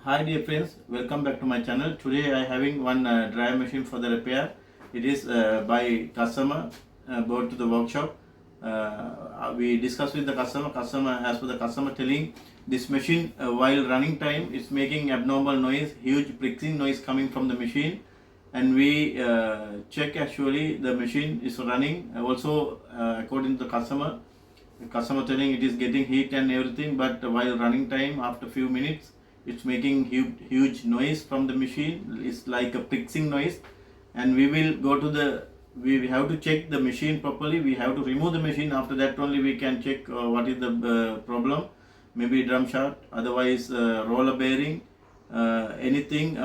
Hi dear friends, welcome back to my channel. Today I having one dryer machine for the repair. It is by customer brought to the workshop. We discussed with the customer as per the customer telling this machine while running time is making abnormal noise, huge pricking noise coming from the machine, and we check actually the machine is running. Also according to the customer telling it is getting heat and everything, but while running time after few minutes it's making huge noise from the machine. It's like a pricking noise, and we will go to the we have to check the machine properly. We have to remove the machine. After that only we can check what is the problem. Maybe drum shaft, otherwise roller bearing, anything.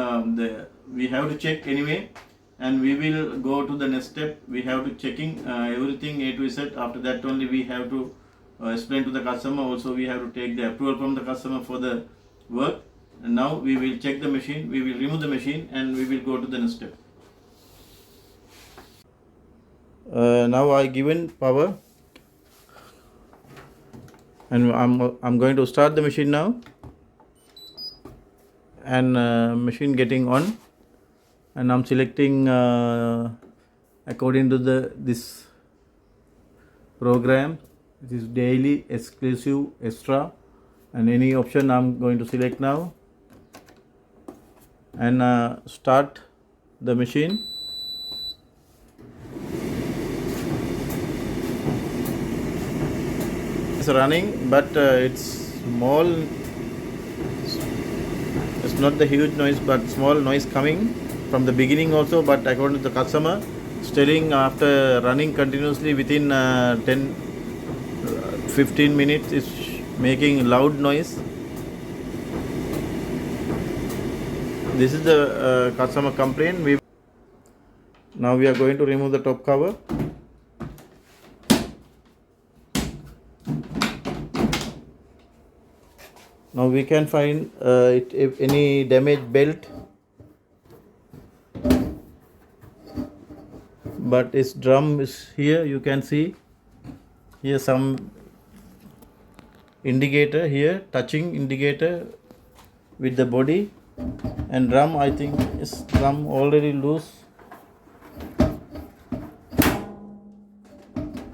We have to check anyway, and we will go to the next step. We have to checking everything A to Z. After that only we have to explain to the customer. Also we have to take the approval from the customer for the work. And now we will check the machine, we will remove the machine, and we will go to the next step. Now I given power, and I'm going to start the machine now, and machine getting on, and I'm selecting according to this program. It is daily, exclusive, extra, and any option I'm going to select now, and start the machine. It's running, but it's small. It's not the huge noise, but small noise coming from the beginning also. But according to the customer, telling after running continuously within 10-15 minutes is making loud noise. This is the customer complaint. Now we are going to remove the top cover. Now we can find if any damaged belt, but its drum is here. You can see here some indicator here, touching indicator with the body, and drum I think is drum already loose.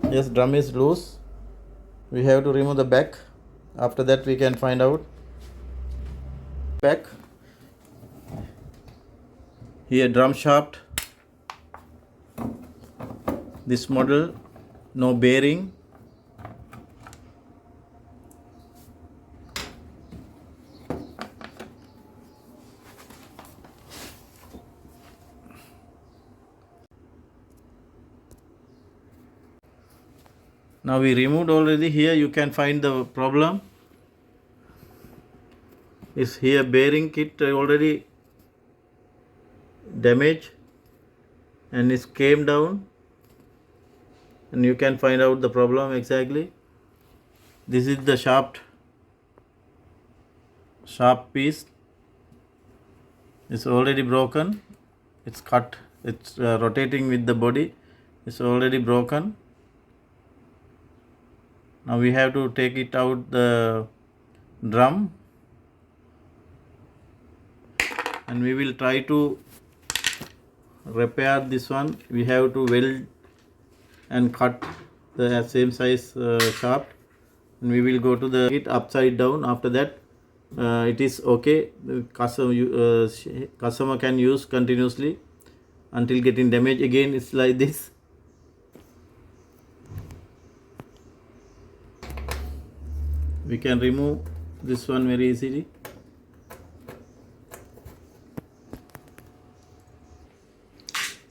Yes, drum is loose. We have to remove the back. After that we can find out back. Here drum shaft, this model, no bearing. Now we removed already. Here you can find the problem is here, bearing kit already damaged and it came down, and you can find out the problem exactly. This is the shaft piece. It's already broken. It's cut. It's rotating with the body. It's already broken. Now we have to take it out the drum, and we will try to repair this one. We have to weld and cut the same size shaft, and we will go to the it upside down. After that it is okay. The customer can use continuously until getting damage. Again it's like this. We can remove this one very easily.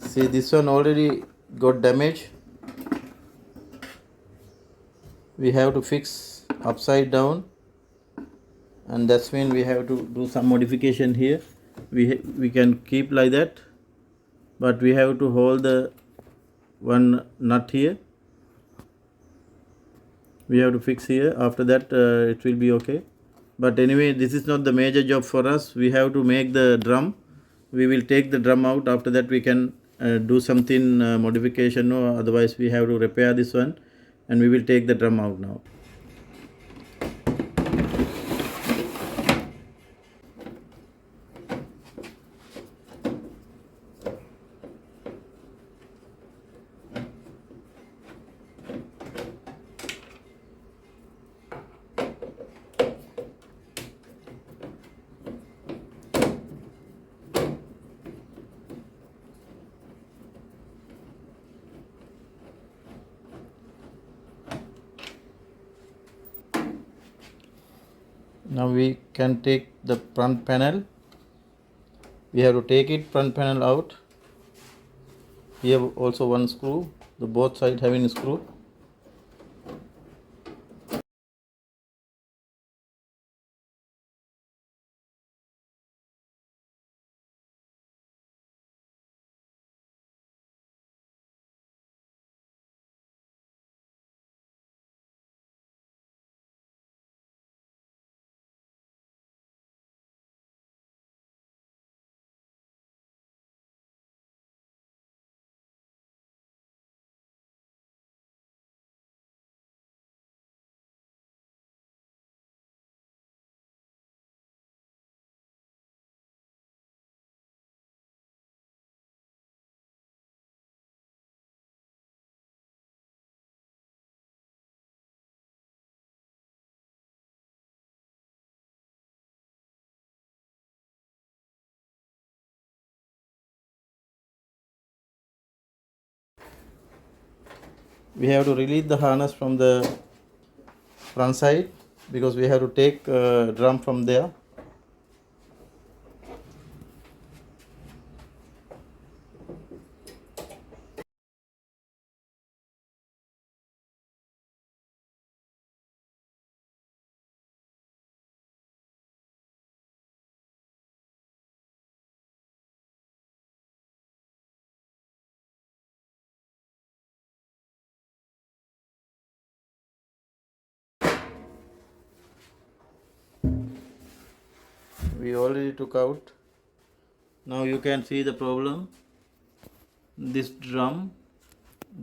See, this one already got damage. We have to fix upside down, and that's when we have to do some modification here. We can keep like that, but we have to hold the one nut here. We have to fix here. After that it will be okay. But anyway, this is not the major job for us. We have to make the drum. We will take the drum out. After that we can do something modification. No, otherwise we have to repair this one, and we will take the drum out now. Now we can take the front panel. We have to take it front panel out. Here also one screw, the both side having a screw. We have to release the harness from the front side because we have to take drum from there. We already took out. Now you can see the problem. This drum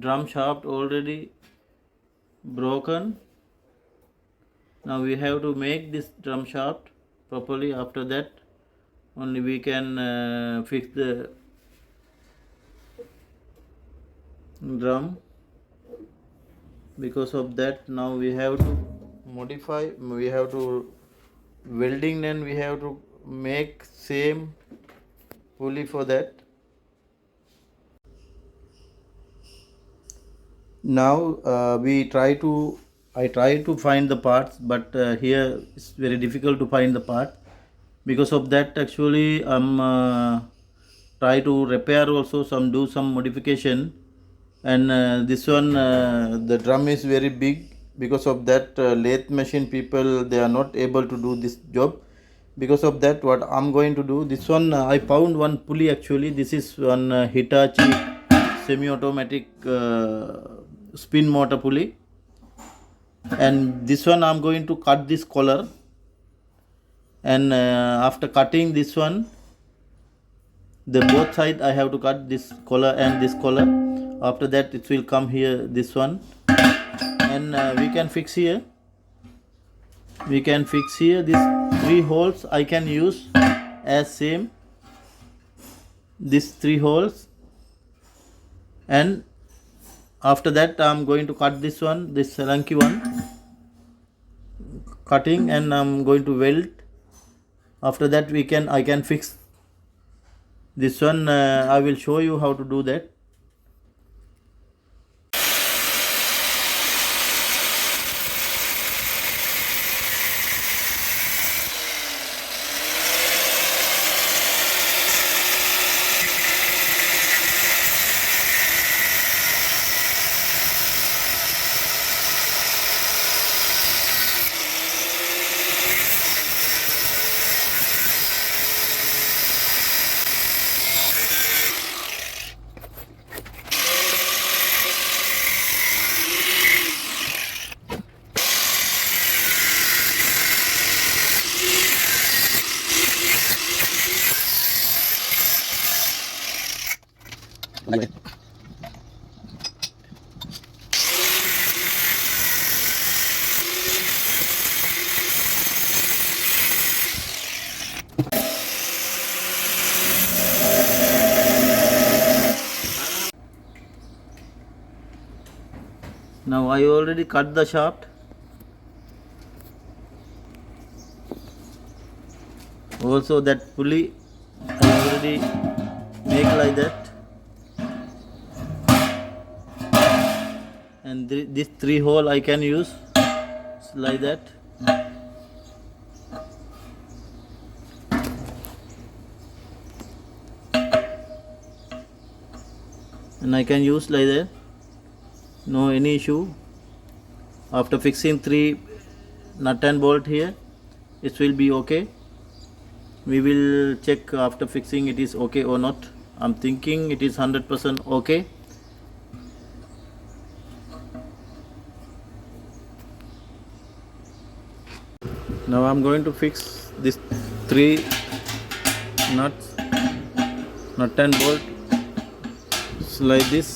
shaft already broken. Now we have to make this drum shaft properly. After that only we can fix the drum. Because of that, now we have to modify, we have to welding, then we have to make same pulley for that. Now I try to find the parts, but here it's very difficult to find the part. Because of that, actually I'm try to repair also, do some modification. And this one, the drum is very big. Because of that, lathe machine people, they are not able to do this job. Because of that, what I'm going to do, this one, I found one pulley actually. This is one Hitachi semi-automatic spin motor pulley. And this one I'm going to cut this collar. And after cutting this one, the both side I have to cut this collar and this collar. After that it will come here, this one. And we can fix here. We can fix here these 3 holes. I can use as same these 3 holes. And after that I'm going to cut this one, this Salanki one, cutting, and I'm going to weld. After that I can fix this one. I will show you how to do that. Now I already cut the shaft. Also that pulley I already make like that. And this 3 hole I can use like that. and I can use like that, no any issue. After fixing 3 nut and bolt here, it will be okay. We will check after fixing it is okay or not. I'm thinking it is 100% okay. Now I'm going to fix this 3 nuts, nut and bolt, like this.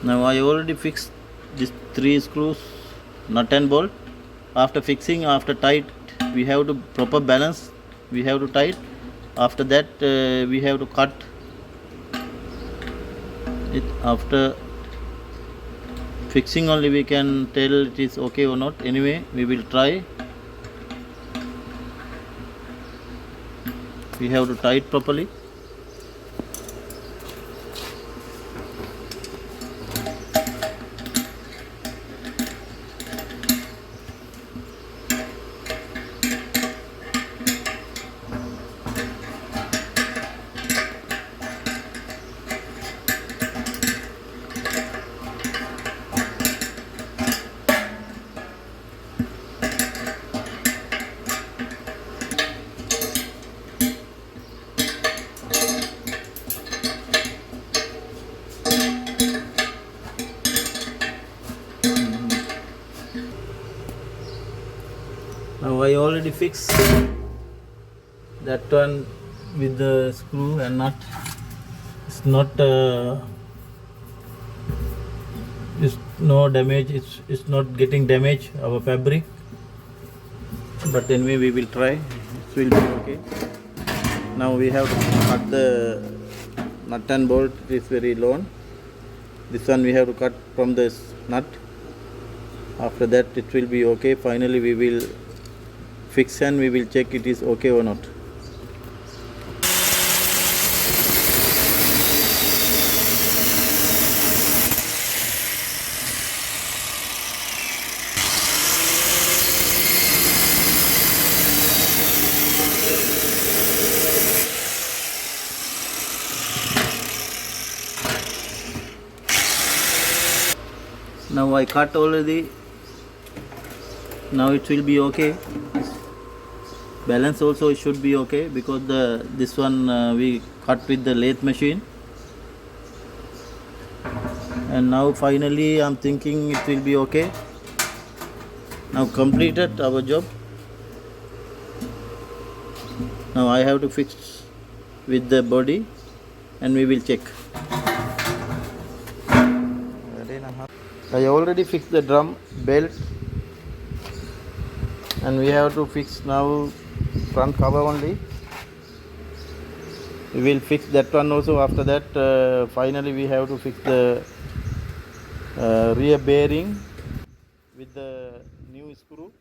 Now I already fixed these 3 screws, nut and bolt. After fixing, after tight, we have to proper balance, we have to tight. After that we have to cut it. After fixing only we can tell it is okay or not. Anyway, we will try. We have to tie it properly. Now I already fixed that one with the screw and nut. It's not it's no damage, it's not getting damage our fabric, but anyway we will try. It will be okay. Now we have to cut the nut and bolt. It is very long. This one we have to cut from this nut. After that it will be okay. Finally we will fix and we will check it is okay or not. Now I cut already. Now it will be okay. Balance also it should be okay, because this one we cut with the lathe machine. And now finally I'm thinking it will be okay. Now completed our job. Now I have to fix with the body and we will check. I already fixed the drum belt, and we have to fix now front cover only. We will fix that one also. After that finally we have to fix the rear bearing with the new screw.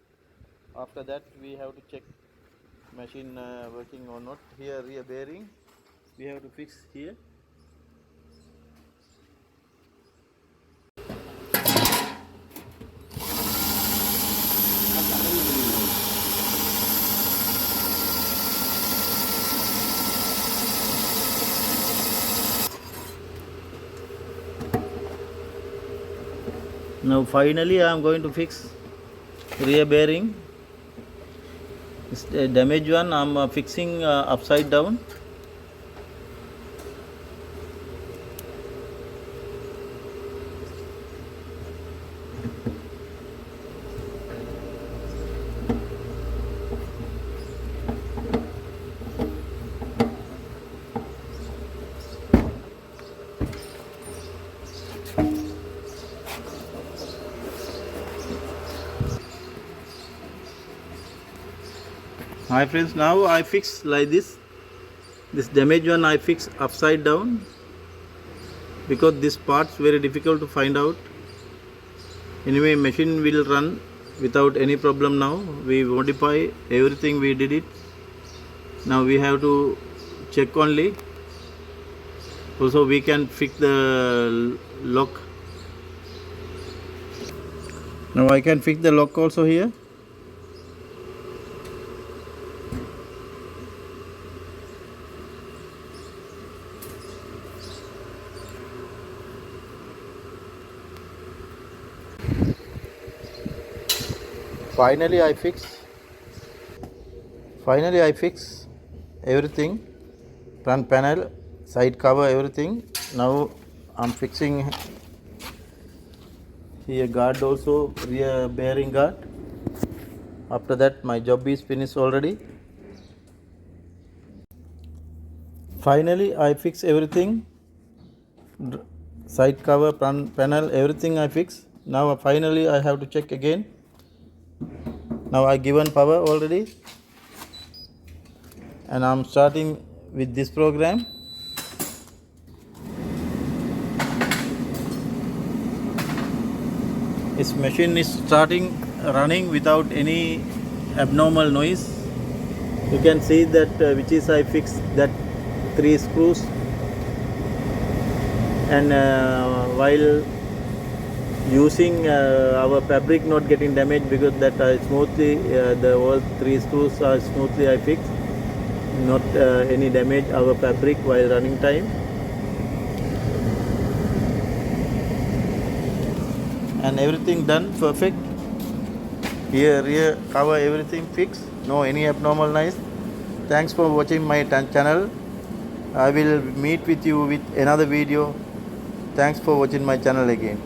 After that we have to check machine working or not. Here rear bearing we have to fix here. Now finally I am going to fix rear bearing. It's a damaged one. I am fixing upside down. Hi friends, now I fix like this. This damaged one I fix upside down, because this part's very difficult to find out. Anyway, machine will run without any problem now. We modify everything, we did it. Now we have to check only. Also we can fix the lock. Now I can fix the lock also here. Finally I fix everything, front panel, side cover, everything. Now I'm fixing here guard also, rear bearing guard. After that my job is finished already. Finally I fix everything, side cover, front panel, everything I fix. Now finally I have to check again. Now I given power already, and I'm starting with this program. This machine is running without any abnormal noise. You can see that which is I fixed that 3 screws, and while using our fabric not getting damaged, because that smoothly the all 3 screws are smoothly I fixed, not any damage our fabric while running time. And everything done perfect. Here rear cover, everything fixed, no any abnormal noise. Thanks for watching my channel. I will meet with you with another video. Thanks for watching my channel again.